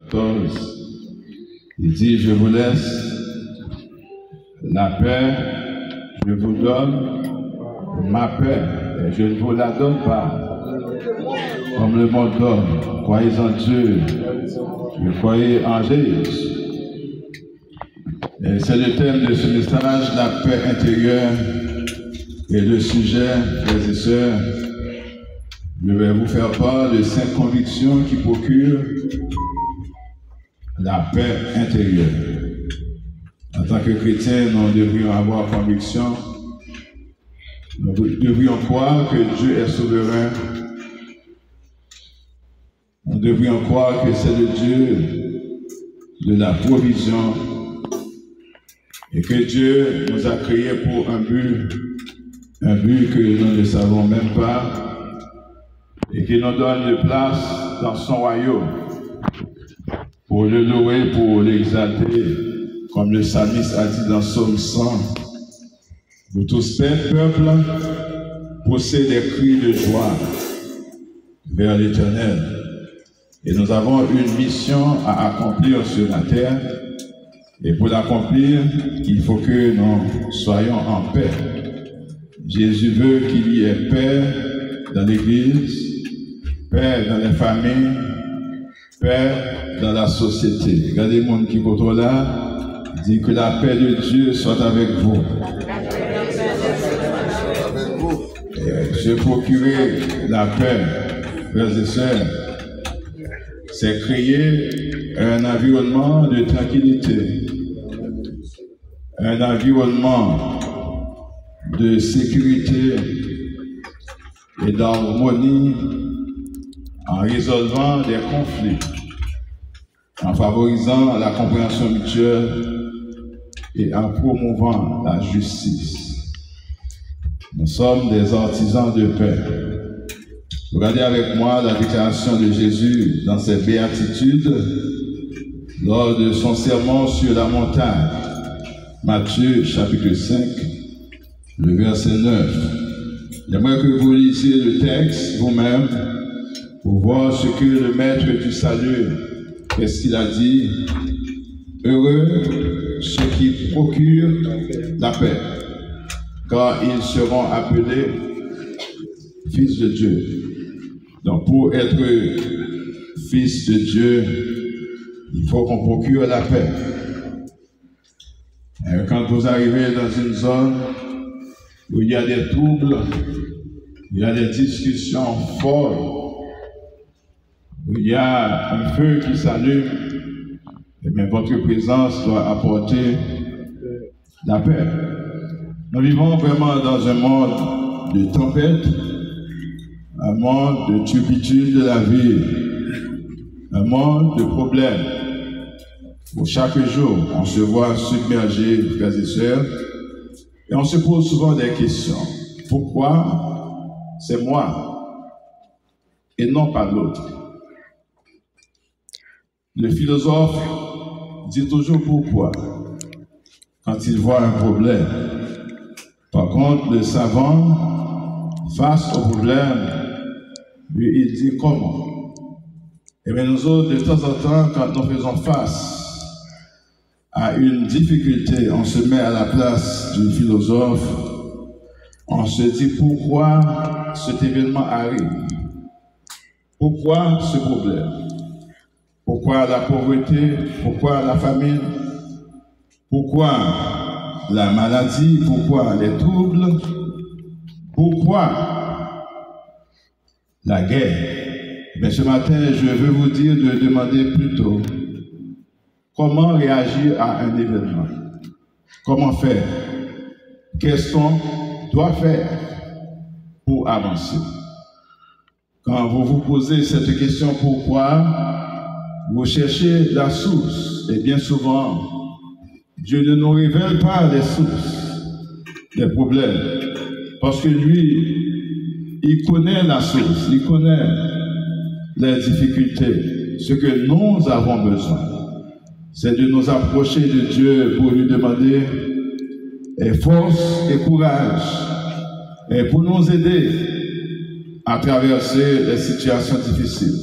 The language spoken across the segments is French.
14. Il dit, je vous laisse la paix, je vous donne ma paix, et je ne vous la donne pas comme le monde donne. Croyez en Dieu, et croyez en Jésus. Et c'est le thème de ce message, la paix intérieure, et le sujet, frères et sœurs. Je vais vous faire part de 5 convictions qui procurent la paix intérieure. En tant que chrétiens, nous devrions avoir conviction. Nous devrions croire que Dieu est souverain. Nous devrions croire que c'est le Dieu de la provision et que Dieu nous a créés pour un but que nous ne savons même pas, et qui nous donne de place dans son royaume pour le louer, pour l'exalter, comme le psalmiste a dit dans Psaume 100. Vous tous, peuple, poussez des cris de joie vers l'Éternel. Et nous avons une mission à accomplir sur la terre. Et pour l'accomplir, il faut que nous soyons en paix. Jésus veut qu'il y ait paix dans l'Église, paix dans les familles, paix dans la société. Regardez le monde qui est là, dit que la paix de Dieu soit avec vous. Et se procurer la paix, frères et sœurs, c'est créer un environnement de tranquillité, un environnement de sécurité et d'harmonie en résolvant des conflits, en favorisant la compréhension mutuelle et en promouvant la justice. Nous sommes des artisans de paix. Regardez avec moi la déclaration de Jésus dans ses béatitudes lors de son sermon sur la montagne. Matthieu chapitre 5, le verset 9. J'aimerais que vous lisiez le texte vous-même pour voir ce que le maître du salut, qu'est-ce qu'il a dit. Heureux ceux qui procurent la paix, car ils seront appelés fils de Dieu. Donc pour être fils de Dieu, il faut qu'on procure la paix. Et quand vous arrivez dans une zone où il y a des troubles, il y a des discussions folles, où il y a un feu qui s'allume, et bien votre présence doit apporter la paix. Nous vivons vraiment dans un monde de tempête, un monde de turpitude de la vie, un monde de problèmes, où chaque jour on se voit submergé, frères et sœurs, et on se pose souvent des questions. Pourquoi c'est moi et non pas l'autre? Le philosophe dit toujours pourquoi quand il voit un problème. Par contre, le savant, face au problème, lui, il dit comment. Et bien nous autres, de temps en temps, quand nous faisons face à une difficulté, on se met à la place du philosophe, on se dit pourquoi cet événement arrive, pourquoi ce problème, pourquoi la pauvreté, pourquoi la famine, pourquoi la maladie, pourquoi les troubles, pourquoi la guerre. Mais ce matin, je veux vous dire de demander plutôt comment réagir à un événement. Comment faire? Qu'est-ce qu'on doit faire pour avancer? Quand vous vous posez cette question pourquoi, vous cherchez la source. Et bien souvent, Dieu ne nous révèle pas les sources des problèmes. Parce que lui, il connaît la source, il connaît les difficultés. Ce que nous avons besoin, c'est de nous approcher de Dieu pour lui demander force et courage et pour nous aider à traverser les situations difficiles.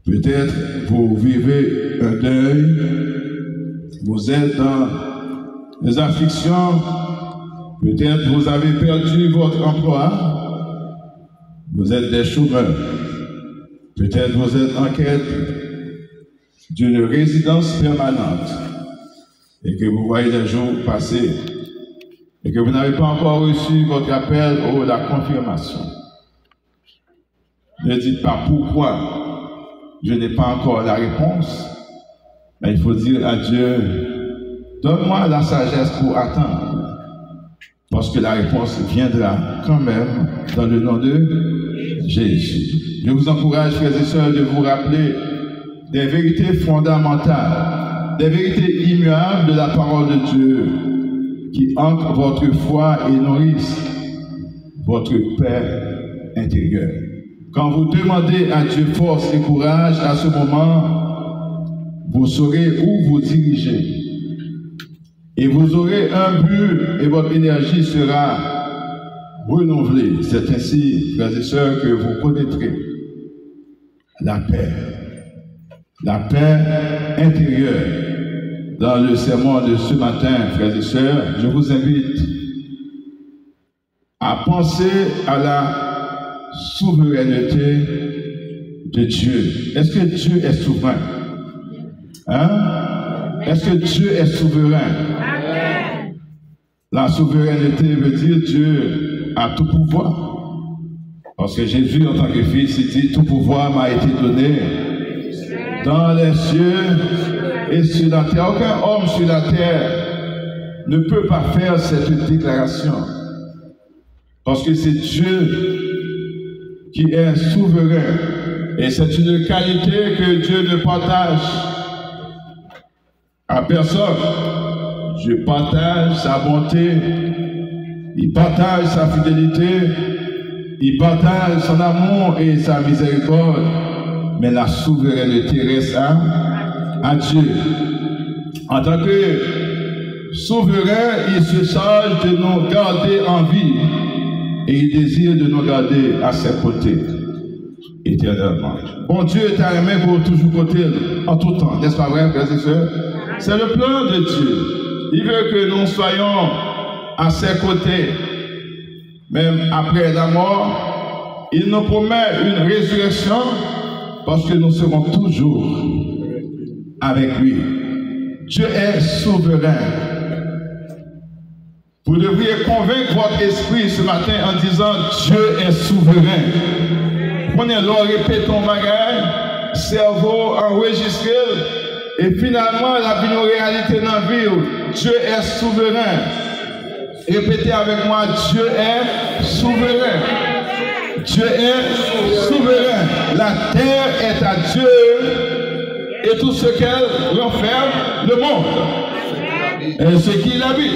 Peut-être vous vivez un deuil, vous êtes dans les afflictions, peut-être vous avez perdu votre emploi, vous êtes des chômeurs, peut-être vous êtes en quête d'une résidence permanente et que vous voyez les jours passer et que vous n'avez pas encore reçu votre appel ou la confirmation. Ne dites pas pourquoi je n'ai pas encore la réponse, mais il faut dire à Dieu, donne-moi la sagesse pour attendre, parce que la réponse viendra quand même dans le nom de Jésus. Je vous encourage, frères et sœurs, de vous rappeler des vérités fondamentales, des vérités immuables de la parole de Dieu qui ancrent votre foi et nourrissent votre paix intérieure. Quand vous demandez à Dieu force et courage, à ce moment, vous saurez où vous diriger. Et vous aurez un but et votre énergie sera renouvelée. C'est ainsi, frères et sœurs, que vous connaîtrez la paix intérieure. Dans le sermon de ce matin, frères et sœurs, je vous invite à penser à la souveraineté de Dieu. Est-ce que Dieu est souverain? Hein? Est-ce que Dieu est souverain? Amen. La souveraineté veut dire Dieu a tout pouvoir. Parce que Jésus, en tant que fils, il dit, tout pouvoir m'a été donné dans les cieux et sur la terre. Aucun homme sur la terre ne peut pas faire cette déclaration. Parce que c'est Dieu qui est souverain. Et c'est une qualité que Dieu ne partage à personne. Dieu partage sa bonté, il partage sa fidélité, il partage son amour et sa miséricorde, mais la souveraineté reste à Dieu. En tant que souverain, il se charge de nous garder en vie et il désire de nous garder à ses côtés éternellement. Bon Dieu est à aimer pour toujours côté en tout temps, n'est-ce pas vrai, frères et sœurs? C'est le plan de Dieu. Il veut que nous soyons à ses côtés, même après la mort. Il nous promet une résurrection parce que nous serons toujours avec lui. Dieu est souverain. Vous devriez convaincre votre esprit ce matin en disant Dieu est souverain. Prenez-le, répétons bagage, cerveau enregistré, et finalement la vie nos réalités dans la vie. Dieu est souverain. Répétez avec moi, Dieu est souverain. Dieu est souverain. La terre est à Dieu et tout ce qu'elle renferme, le monde et ce qui l'habite.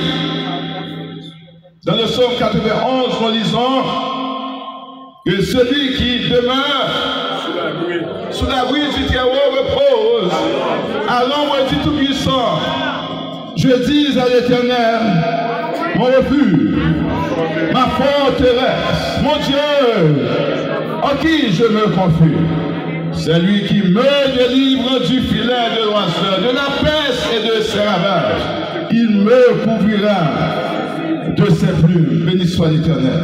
Dans le psaume 91, nous lisons que celui qui demeure sous l'abri du Très-Haut repose à l'ombre du Tout-Puissant. Je dis à l'Éternel, mon refuge, ma forteresse, mon Dieu, en qui je me confie. C'est lui qui me délivre du filet de l'oiseau, de la peste et de ses ravages. Il me couvrira de ses plumes. Béni soit l'Éternel.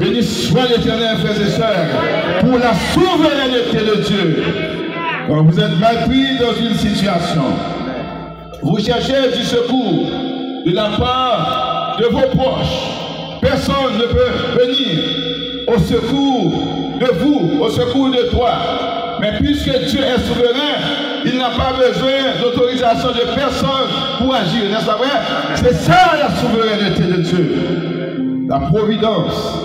Béni soit l'Éternel, frères et sœurs, pour la souveraineté de Dieu. Quand vous êtes mal pris dans une situation, vous cherchez du secours de la part de vos proches. Personne ne peut venir au secours de vous, au secours de toi. Mais puisque Dieu est souverain, il n'a pas besoin d'autorisation de personne pour agir, n'est-ce pas vrai? C'est ça la souveraineté de Dieu. La providence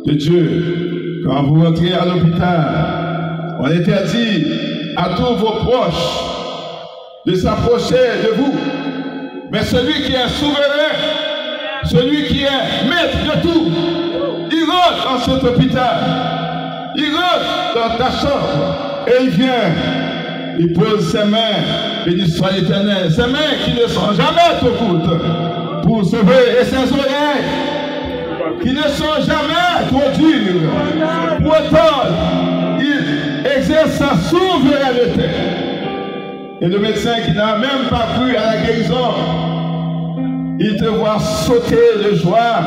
de Dieu. Quand vous rentrez à l'hôpital, on interdit à tous vos proches de s'approcher de vous. Mais celui qui est souverain, celui qui est maître de tout, il rentre dans cet hôpital, il rentre dans ta chambre et il vient, il pose ses mains, béni soit l'Éternel, ses mains qui ne sont jamais trop courtes pour sauver, et ses oreilles qui ne sont jamais trop dures pour entendre. Et exerce sa souveraineté. Et le médecin qui n'a même pas cru à la guérison, il te voit sauter de joie.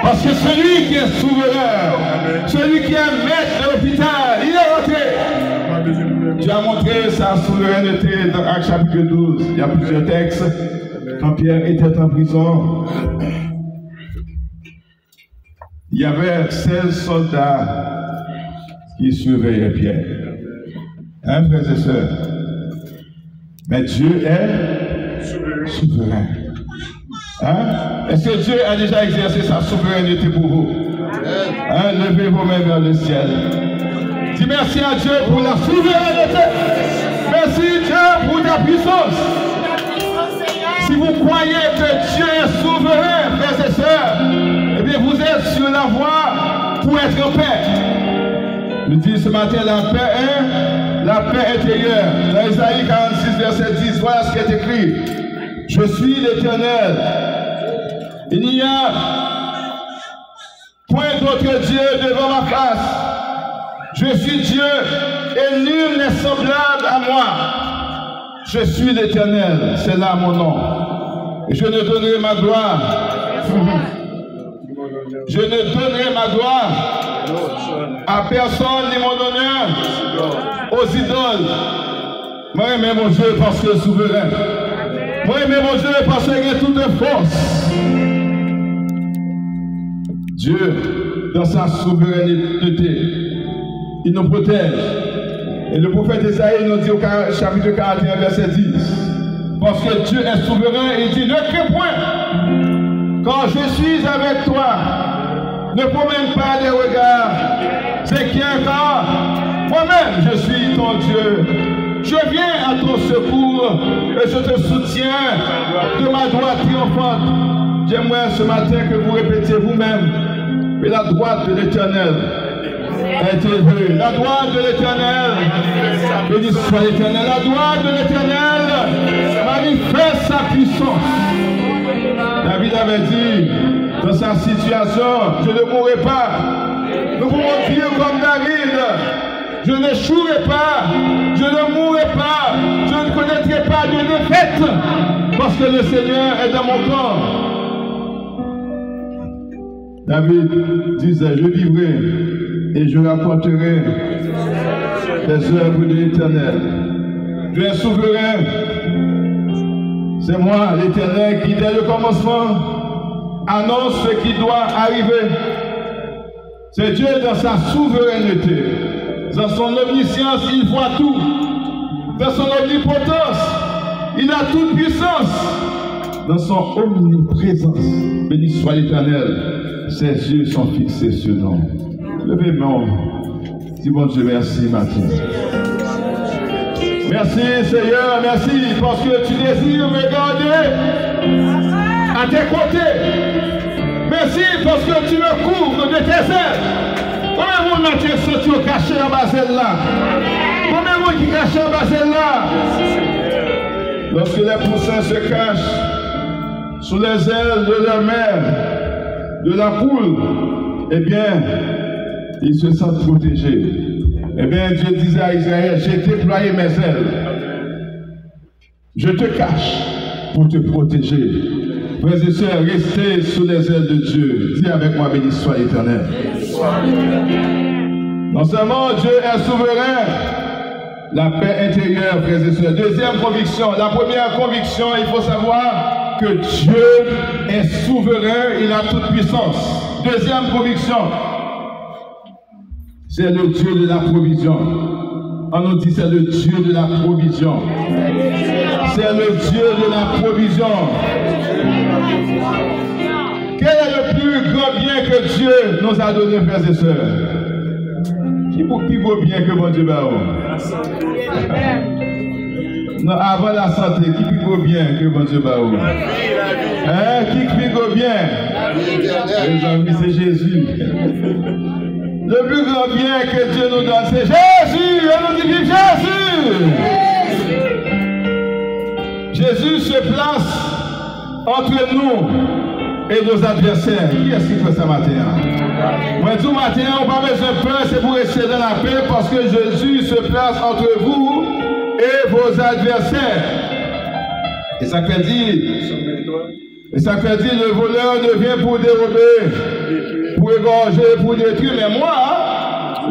Parce que celui qui est souverain, celui qui est maître de l'hôpital, il est rentré. Tu as montré sa souveraineté dans Actes chapitre 12. Il y a plusieurs textes. Quand Pierre était en prison, il y avait 16 soldats qui surveillaient Pierre. Hein, frères et sœurs? Mais Dieu est souverain. Hein? Est-ce que Dieu a déjà exercé sa souveraineté pour vous? Hein? Levez vos mains vers le ciel. Dis merci à Dieu pour la souveraineté. Merci Dieu pour ta puissance. Si vous croyez que Dieu est souverain, frères et sœurs, eh bien vous êtes sur la voie pour être en paix. Je dis ce matin la paix intérieure. Dans Isaïe 46, verset 10, voilà ce qui est écrit. Je suis l'Éternel. Il n'y a point d'autre Dieu devant ma face. Je suis Dieu et nul n'est semblable à moi. Je suis l'Éternel, c'est là mon nom. Et je ne donnerai ma gloire. Je ne donnerai ma gloire à personne ni mon honneur aux idoles. Moi, j'aime mon Dieu parce que souverain. Moi, j'aime mon Dieu parce qu'il a toute force. Dieu, dans sa souveraineté, il nous protège. Et le prophète Isaïe nous dit au chapitre 41, verset 10, parce que Dieu est souverain, il dit, ne crains point, quand je suis avec toi, ne promène pas des regards, c'est qui un cas, moi-même je suis ton Dieu, je viens à ton secours, et je te soutiens de ma droite triomphante. J'aimerais ce matin que vous répétiez vous-même, mais la droite de l'Éternel est élevée. La droite de l'Éternel, béni soit l'Éternel, la droite de l'Éternel manifeste sa puissance. David avait dit, dans sa situation, je ne mourrai pas. Nous pouvons dire comme David, je n'échouerai pas, je ne mourrai pas, je ne connaîtrai pas de défaite, parce que le Seigneur est dans mon corps. David disait, je vivrai et je rapporterai les œuvres de l'Éternel. Dieu est souverain. C'est moi, l'Éternel, qui dès le commencement annonce ce qui doit arriver. C'est Dieu dans sa souveraineté. Dans son omniscience, il voit tout. Dans son omnipotence, il a toute puissance. Dans son omniprésence, béni soit l'Éternel, ses yeux sont fixés sur nous. Levez-moi. Dis bon Dieu, merci matin. Merci Seigneur, merci parce que tu désires me garder à tes côtés. Merci parce que tu me couvres de tes ailes. Combien de monde tu es sorti au cachet en bas là? Combien de monde qui cache en bas là? Lorsque les poussins se cachent sous les ailes de leur mère, de la poule, eh bien, ils se sentent protégés. Eh bien, Dieu disait à Israël, j'ai déployé mes ailes. Je te cache pour te protéger. Frères et sœurs, restez sous les ailes de Dieu. Dis avec moi, béni soit l'Éternel. Non seulement Dieu est souverain, la paix intérieure, frères et sœurs. Deuxième conviction, la première conviction, il faut savoir que Dieu est souverain, il a toute puissance. Deuxième conviction, c'est le Dieu de la provision. On nous dit c'est le Dieu de la provision. C'est le Dieu de la provision. Quel est le plus grand bien que Dieu nous a donné, frères et sœurs? Qui pour plus gros bien que mon Dieu va? Non, avant la santé, qui plus gros bien que mon Dieu va? Hein? Qui plus gros bien? Les amis, c'est Jésus. Le plus grand bien que Dieu nous donne, c'est Jésus. On nous dit vive Jésus. Jésus se place entre nous et nos adversaires. Qui est-ce qui fait ça matin? Moi, tout matin, on n'a pas besoin de peur, c'est pour rester dans la paix parce que Jésus se place entre vous et vos adversaires. Et ça fait dire, le voleur ne vient pour dérober, pour égorger, pour détruire. Mais moi,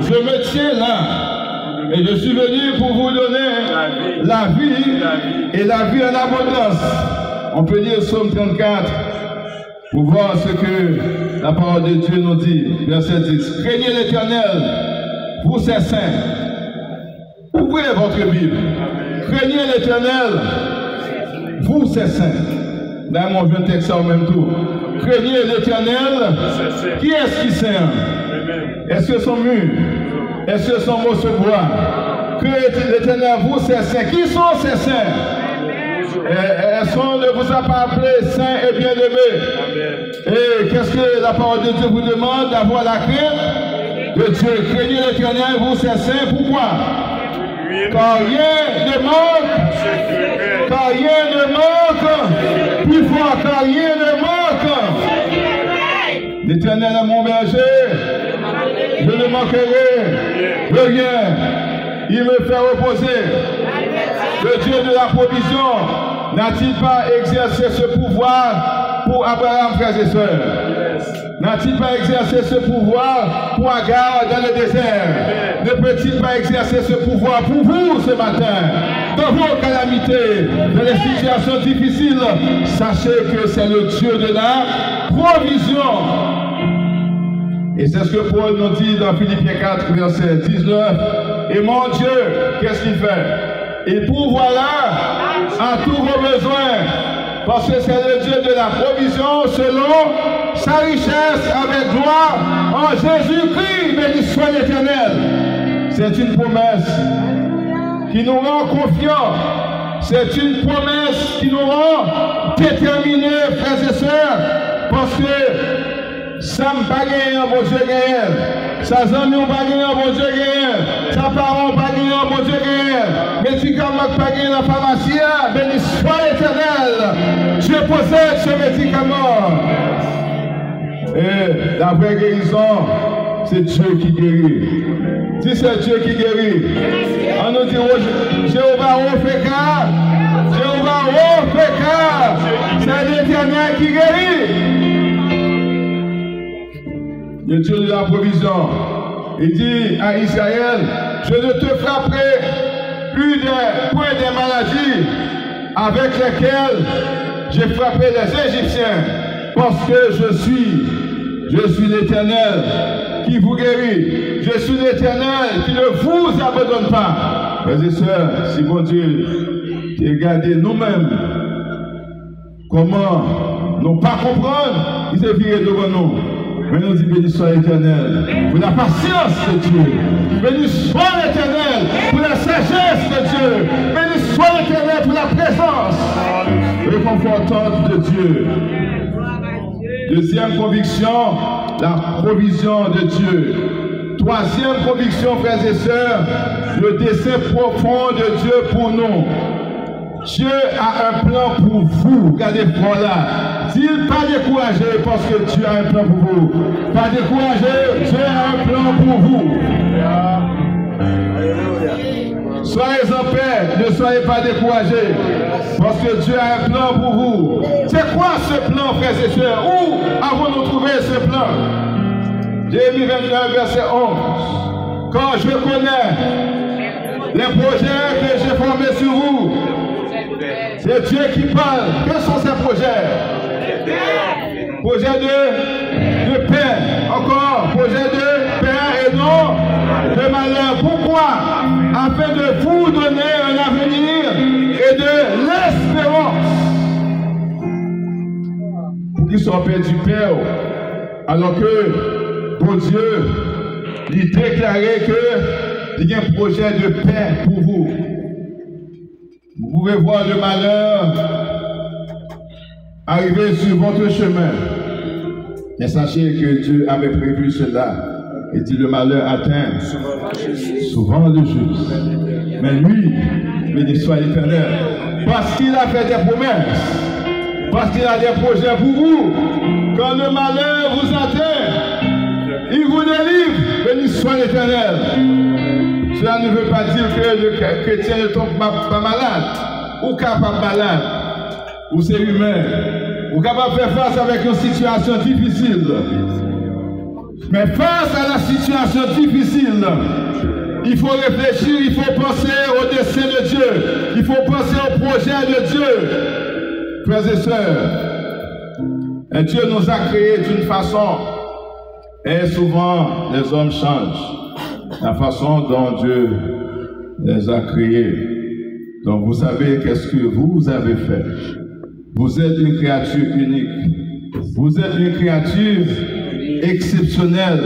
je me tiens là. Et je suis venu pour vous donner la vie et la vie en abondance. On peut lire Psaume 34 pour voir ce que la parole de Dieu nous dit. Verset 10. Craignez l'Éternel, vous ses saints. Ouvrez votre Bible. Craignez l'Éternel, vous ses saints. Là, mon jeune texte en même tour. Craignez l'Éternel. Qui est-ce qui sait? Est-ce que son mur? Est-ce que son mot se boit? Craignez l'Éternel, vous ses saints. Qui sont ces saints? On ne vous a pas appelé saints et bien-aimés. Et qu'est-ce que la parole de Dieu vous demande? D'avoir la crainte de Dieu. Craignez l'Éternel, vous ces saints. Pourquoi? Car rien ne manque. Car rien ne manque. Plus fort, car rien ne manque. L'Éternel est mon berger. Je ne manquerai de rien. Il me fait reposer. Le Dieu de la provision n'a-t-il pas exercé ce pouvoir pour Abraham, frères et sœurs? N'a-t-il pas exercé ce pouvoir pour Agar dans le désert? Ne peut-il pas exercer ce pouvoir pour vous ce matin? Dans vos calamités, dans les situations difficiles, sachez que c'est le Dieu de la provision. Et c'est ce que Paul nous dit dans Philippiens 4, verset 19. Et mon Dieu, qu'est-ce qu'il fait? Il pourvoira à tous vos besoins, parce que c'est le Dieu de la provision selon sa richesse avec gloire en Jésus-Christ. Béni soit l'Éternel. C'est une promesse qui nous rend confiants. C'est une promesse qui nous rend déterminés, frères et sœurs, parce que ça ne pas gagner en bon Dieu gagne. Sa zami ou pas gagner en bon Dieu gagne. Sa parent pas gagner en bon Dieu gagne. Médicament pas gagner en pharmacie. Béni soit l'Éternel. Dieu possède ce médicament. Et la vraie guérison, c'est Dieu qui guérit. Si c'est Dieu qui guérit, on nous dit Jéhovah Opheka. Jéhovah Opheka. C'est l'Éternel qui guérit. Le Dieu de la provision. Il dit à Israël, je ne te frapperai plus point des maladies avec lesquelles j'ai frappé les Égyptiens, parce que je suis l'Éternel qui vous guérit. Je suis l'Éternel qui ne vous abandonne pas. Frères et sœurs, si bon Dieu, regardez nous-mêmes comment nous pas comprendre, il s'est viré devant nous. Mais nous dit béni soit l'Éternel pour la patience de Dieu. Béni soit l'Éternel pour la sagesse de Dieu. Béni soit l'Éternel pour la présence réconfortante de Dieu. Deuxième conviction, la provision de Dieu. Troisième conviction, frères et sœurs, le dessein profond de Dieu pour nous. Dieu a un plan pour vous. Regardez pour là. Dis pas décourager parce que Dieu a un plan pour vous. Pas décourager, Dieu a un plan pour vous. Soyez en paix, ne soyez pas découragés parce que Dieu a un plan pour vous. C'est quoi ce plan, frères et sœurs? Où avons-nous trouvé ce plan? Jérémie 21, verset 11. Quand je connais les projets que j'ai formés sur vous, c'est Dieu qui parle. Quels sont ces projets? Projet de paix. Encore, projet de paix et non de malheur. Pourquoi? Afin de vous donner un avenir et de l'espérance. Pour qu'ils soient perdus Père, alors que, pour Dieu, il déclarait qu'il y a un projet de paix pour vous. Vous pouvez voir le malheur arriver sur votre chemin. Mais sachez que Dieu avait prévu cela. Et dit le malheur atteint souvent le juste. Mais lui, béni soit l'Éternel, parce qu'il a fait des promesses, parce qu'il a des projets pour vous. Quand le malheur vous atteint, Il vous délivre, béni soit l'Éternel. Cela ne veut pas dire que le chrétien ne tombe pas malade, ou capable malade, ou c'est humain, ou capable de faire face avec une situation difficile. Mais face à la situation difficile, il faut réfléchir, il faut penser au dessein de Dieu, il faut penser au projet de Dieu. Frères et sœurs, et Dieu nous a créés d'une façon, et souvent les hommes changent la façon dont Dieu les a créés. Donc vous savez qu'est-ce que vous avez fait. Vous êtes une créature unique. Vous êtes une créature exceptionnelle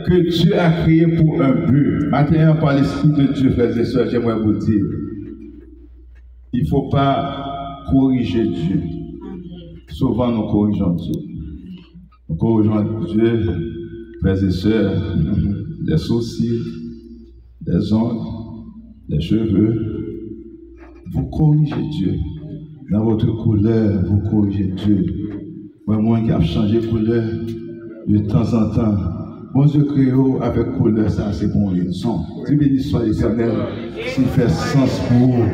que Dieu a créée pour un but. Maintenant, par l'Esprit de Dieu, frères et sœurs, j'aimerais vous dire, il ne faut pas corriger Dieu. Souvent, nous corrigeons Dieu. Nous corrigeons Dieu, frères et sœurs, des sourcils, des ongles, des cheveux. Vous corrigez Dieu. Dans votre couleur, vous corrigez Dieu. Moi qui a changé de couleur de temps en temps. Bon Dieu crée avec couleur, ça c'est bon raison. Dieu béni soit l'Éternel, s'il fait sens pour vous.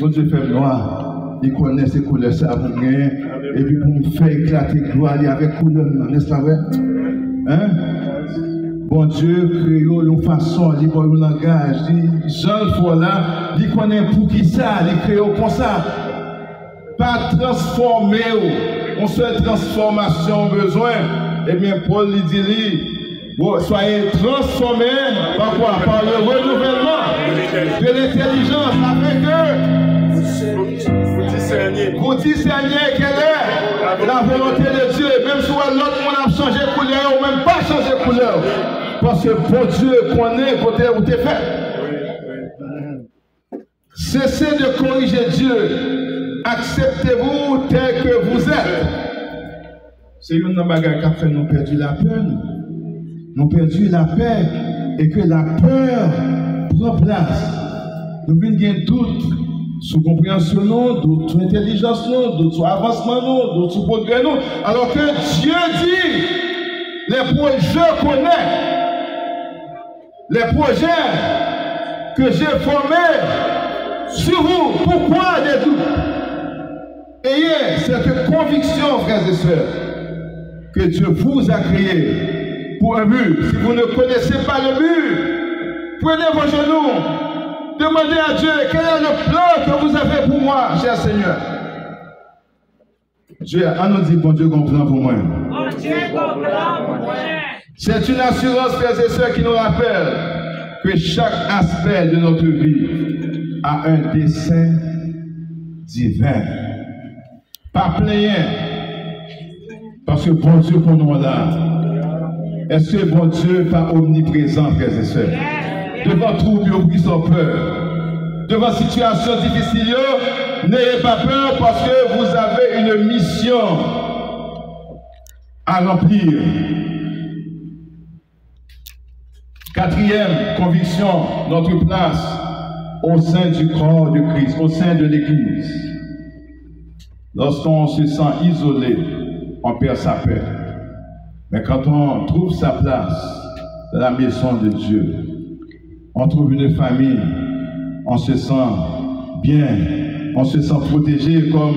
Bon Dieu fait noir, il connaît ces couleurs, ça pour gagner. Et puis pour me faire éclater gloire, il y avait couleur, n'est-ce pas vrai? Hein? Bon Dieu crée une façon, il voit un langage, Jean le fois là, il connaît pour qui ça, il crée comme ça. Pas transformer, on seule transformation besoin. Eh bien, Paul lui dit, soyez transformés par quoi? Par le renouvellement de l'intelligence, avec que vous discerniez quelle est la volonté de Dieu, même si l'autre monde a changé de couleur ou même pas changé de couleur. Parce que bon Dieu connaît côté où tu es fait. Cessez de corriger Dieu. Acceptez-vous tel que vous êtes. C'est une bagarre qui a fait nous perdre la peur. Nous perdu la paix et que la peur prend place. Nous venons gagner doute sur compréhension, doute sur intelligence, doute sur avancement, doute sur progrès. Alors que Dieu dit, les projets, je connais. Les projets que j'ai formés sur vous. Pourquoi des doutes? Ayez cette conviction, frères et sœurs, que Dieu vous a créé pour un but. Si vous ne connaissez pas le but, prenez vos genoux, demandez à Dieu quel est le plan que vous avez pour moi, cher Seigneur. Dieu, on nous dit, bon Dieu, qu'on plan pour moi. Bon Dieu, qu'on plan pour moi. C'est une assurance, frères et sœurs, qui nous rappelle que chaque aspect de notre vie a un dessein divin. Pas plein. Parce que bon Dieu pour nous là. Est-ce que bon Dieu n'est pas omniprésent, frères et sœurs? Devant trouble, pris sans peur. Devant situation difficile, n'ayez pas peur parce que vous avez une mission à remplir. Quatrième conviction, notre place au sein du corps de Christ, au sein de l'Église. Lorsqu'on se sent isolé, on perd sa paix. Mais quand on trouve sa place dans la maison de Dieu, on trouve une famille, on se sent bien, on se sent protégé comme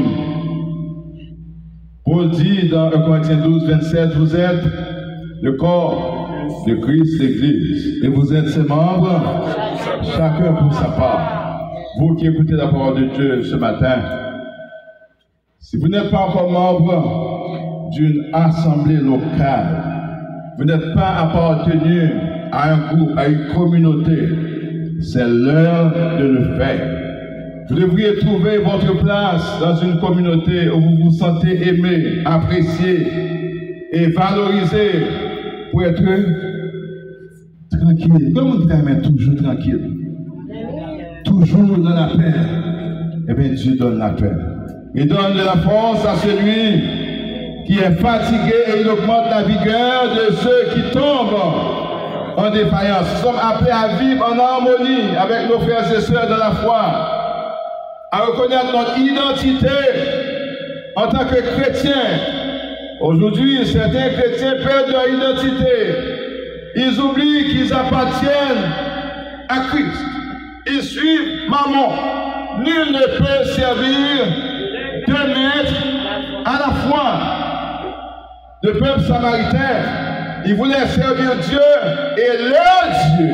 Paul dit dans 1 Corinthiens 12, 27, vous êtes le corps de Christ, l'Église, et vous êtes ses membres, chacun pour sa part. Vous qui écoutez la parole de Dieu ce matin, si vous n'êtes pas encore membre d'une assemblée locale, vous n'êtes pas appartenu à un groupe, à une communauté, c'est l'heure de le faire. Vous devriez trouver votre place dans une communauté où vous vous sentez aimé, apprécié et valorisé pour être tranquille. Comment vous êtes toujours tranquille? Toujours dans la paix. Eh bien, Dieu donne la paix. Il donne de la force à celui qui est fatigué et il augmente la vigueur de ceux qui tombent en défaillance. Nous sommes appelés à vivre en harmonie avec nos frères et sœurs de la foi, à reconnaître notre identité en tant que chrétiens. Aujourd'hui, certains chrétiens perdent leur identité Ils oublient qu'ils appartiennent à Christ. Ils suivent Maman. Nul ne peut servir deux maîtres à la fois. Le peuple samaritain, il voulait servir Dieu et leur Dieu.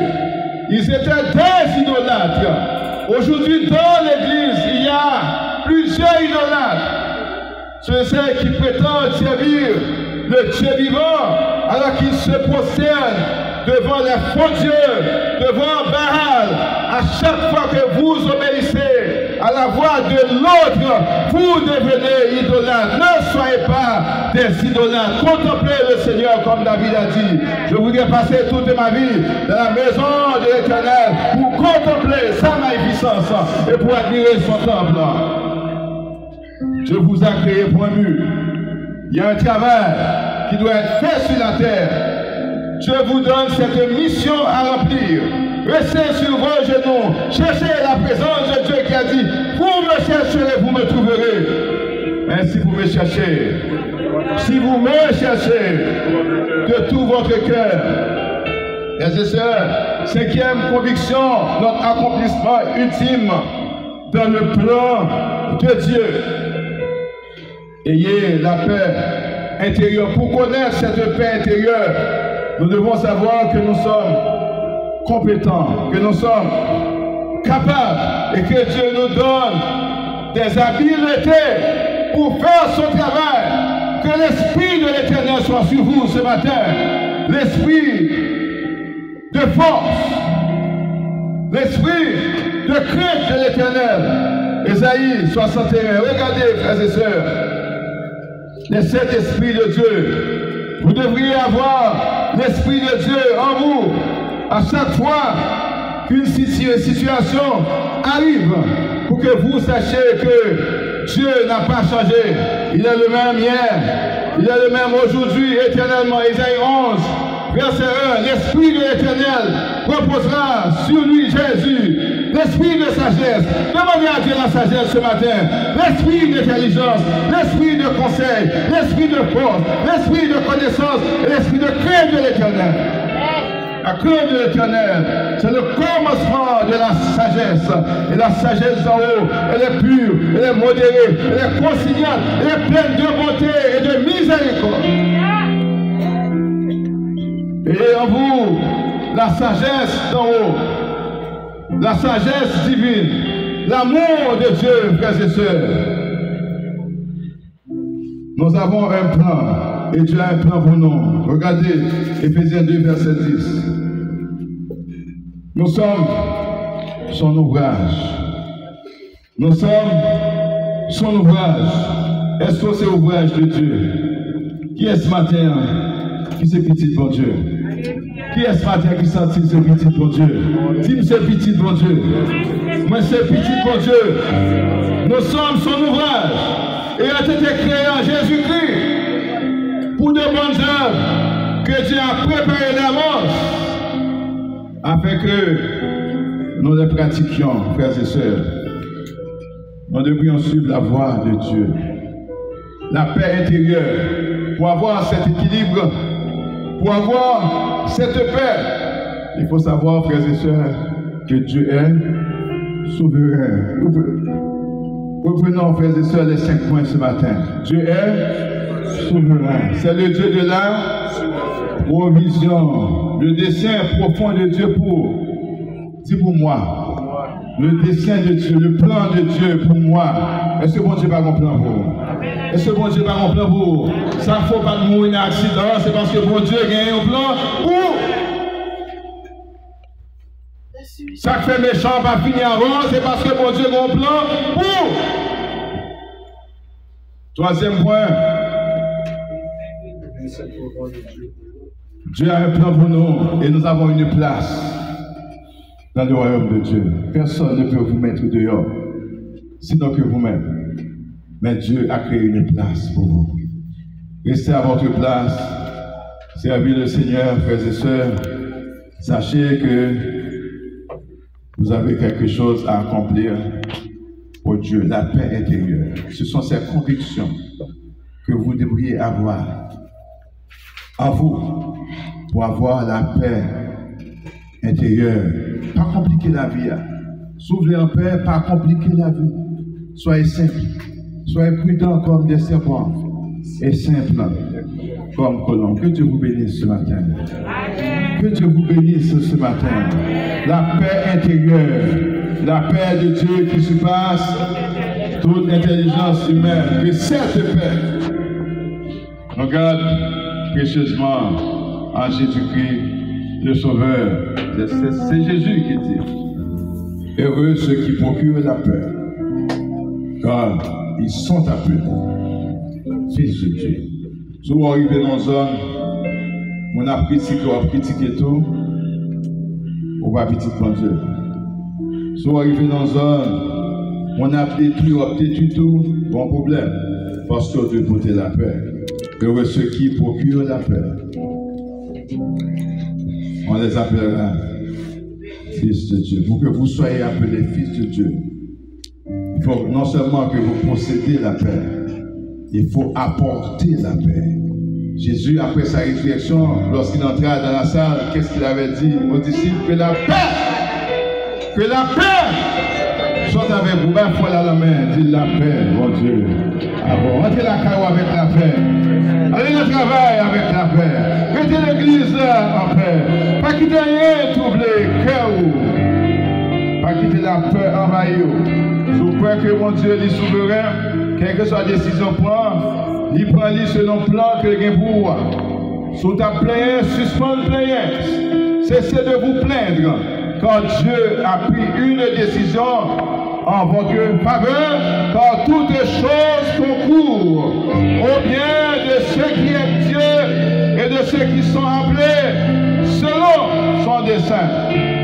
Ils étaient des idolâtres. Aujourd'hui, dans l'Église, il y a plusieurs idolâtres. Ceux qui prétendent servir le Dieu vivant, alors qu'ils se prosternent devant les faux dieux, devant Baal. À chaque fois que vous obéissez à la voix de l'autre, vous devenez idolâtre. Ne soyez pas des idolâtres. Contemplez le Seigneur comme David a dit. Je voudrais passer toute ma vie dans la maison de l'Éternel pour contempler sa magnificence et pour admirer son temple. Je vous ai créé pour un but. Il y a un travail qui doit être fait sur la terre. Je vous donne cette mission à remplir. Restez sur vos genoux. Cherchez la présence de Dieu qui a dit, vous me chercherez, vous me trouverez. Mais si vous me cherchez, si vous me cherchez de tout votre cœur, frères et sœurs, cinquième conviction, notre accomplissement ultime dans le plan de Dieu. Ayez la paix intérieure. Pour connaître cette paix intérieure, nous devons savoir que nous sommes compétents, que nous sommes capables et que Dieu nous donne des habiletés pour faire son travail. Que l'Esprit de l'Éternel soit sur vous ce matin. L'Esprit de force, l'Esprit de crainte de l'Éternel. Ésaïe 61. Regardez, frères et sœurs, le Saint-Esprit de Dieu. Vous devriez avoir l'Esprit de Dieu en vous à chaque fois qu'une situation arrive, pour que vous sachiez que Dieu n'a pas changé. Il est le même hier, il est le même aujourd'hui, éternellement. Ésaïe 11, verset 1. L'Esprit de l'Éternel reposera sur lui, Jésus. L'esprit de sagesse. Demandez à Dieu la sagesse ce matin. L'esprit d'intelligence, l'esprit de conseil, l'esprit de force, l'esprit de connaissance et l'esprit de crainte de l'Éternel. La crainte de l'Éternel, c'est le commencement de la sagesse. Et la sagesse d'en haut, elle est pure, elle est modérée, elle est conciliante, elle est pleine de bonté et de miséricorde. Et en vous, la sagesse d'en haut, la sagesse divine, l'amour de Dieu, frères et sœurs. Nous avons un plan, et Dieu a un plan pour nous. Regardez, Éphésiens 2, verset 10. Nous sommes son ouvrage. Nous sommes son ouvrage. Est-ce que c'est l'ouvrage de Dieu? Qui est ce matin qui c'est petit pour Dieu? Qui est ce matin qui sentit ce petit pour Dieu? Dis-moi ce petit pour Dieu. Moi c'est petit pour Dieu. Nous sommes son ouvrage. Et a été créé en Jésus-Christ pour de bonnes œuvres que Dieu a préparées d'avance afin que nous les pratiquions, frères et sœurs. Nous devrions suivre la voie de Dieu. La paix intérieure, pour avoir cet équilibre, pour avoir cette paix, il faut savoir, frères et sœurs, que Dieu est souverain. Reprenons, frères et sœurs, les 5 points ce matin. Dieu est souverain. C'est le Dieu de la provision. Le dessein profond de Dieu pour, dis pour moi, le dessein de Dieu, le plan de Dieu pour moi. Est-ce que bon Dieu n'a pas mon plan pour vous? Est-ce que bon Dieu n'a pas mon plan pour vous? Ça ne faut pas de mourir un accident, c'est parce que bon Dieu a gagné un plan pour. Ça fait méchant va finir avant, c'est parce que bon Dieu a un plan pour. Troisième point. Dieu a un plan pour nous et nous avons une place dans le royaume de Dieu. Personne ne peut vous mettre dehors, sinon que vous-même. Mais Dieu a créé une place pour vous. Restez à votre place, servez le Seigneur, frères et sœurs. Sachez que vous avez quelque chose à accomplir pour Dieu, la paix intérieure. Ce sont ces convictions que vous devriez avoir en vous pour avoir la paix intérieure. Pas compliquer la vie. Soufflez en paix, pas compliquer la vie. Soyez simple. Soyez prudents comme des serpents. Et simple comme colombe. Que Dieu vous bénisse ce matin. Que Dieu vous bénisse ce matin. La paix intérieure. La paix de Dieu qui surpasse toute intelligence humaine. Que cette paix regarde précieusement en Jésus-Christ, le Sauveur. C'est Jésus qui dit: heureux ceux qui procurent la paix, car ils sont appelés fils de Dieu. Si vous arrivez dans une zone, on a critiqué tout, on va petit prendre Dieu. Si vous arrivez dans une zone, on a détruit tout, bon problème, parce que Dieu porter la paix. Heureux ceux qui procurent la paix, on les appellera fils de Dieu. Pour que vous soyez appelés fils de Dieu, il faut non seulement que vous possédez la paix, il faut apporter la paix. Jésus, après sa résurrection, lorsqu'il entra dans la salle, qu'est-ce qu'il avait dit aux disciples? Que la paix soit avec vous. Ben, faut la main, dit la paix, mon Dieu. Ah bon, rentrez la carreau avec la paix. Allez au travail avec la paix. Mettez l'église en paix. Pas quitter rien troubler, cœur. Pas quitter la peur envahir. Je crois que mon Dieu est souverain. Quelle que soit la décision prend, il prend selon le plan que il a pour moi. Sous ta plainte, suspendre plainte. Cessez de vous plaindre. Quand Dieu a pris une décision en votre faveur, car toutes les choses concourent au bien de ceux qui aiment Dieu et de ceux qui sont appelés selon son dessein.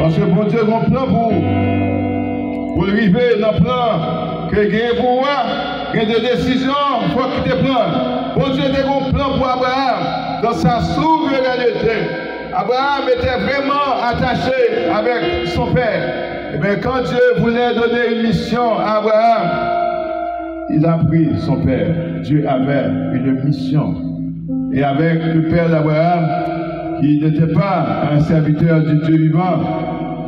Parce que bon Dieu a un plan pour vous. Pour arriver dans le plan que vous pour moi, il y a des décisions qu'il faut qu'il te prenne. Bon Dieu a un plan pour Abraham dans sa souveraineté. Abraham était vraiment attaché avec son père. Et bien quand Dieu voulait donner une mission à Abraham, il a pris son père. Dieu avait une mission. Et avec le père d'Abraham, qui n'était pas un serviteur du Dieu vivant,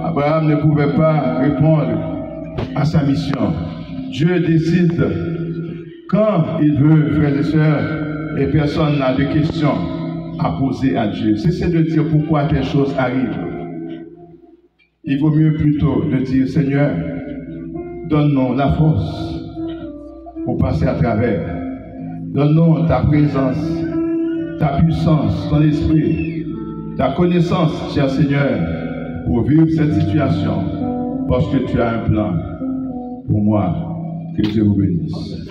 Abraham ne pouvait pas répondre à sa mission. Dieu décide quand il veut, frères et sœurs, et personne n'a de questions à poser à Dieu. Cessez de dire pourquoi telle chose arrive. Il vaut mieux plutôt de dire: Seigneur, donne-nous la force pour passer à travers. Donne-nous ta présence, ta puissance, ton esprit, ta connaissance, cher Seigneur, pour vivre cette situation, parce que tu as un plan pour moi. Que Dieu vous bénisse.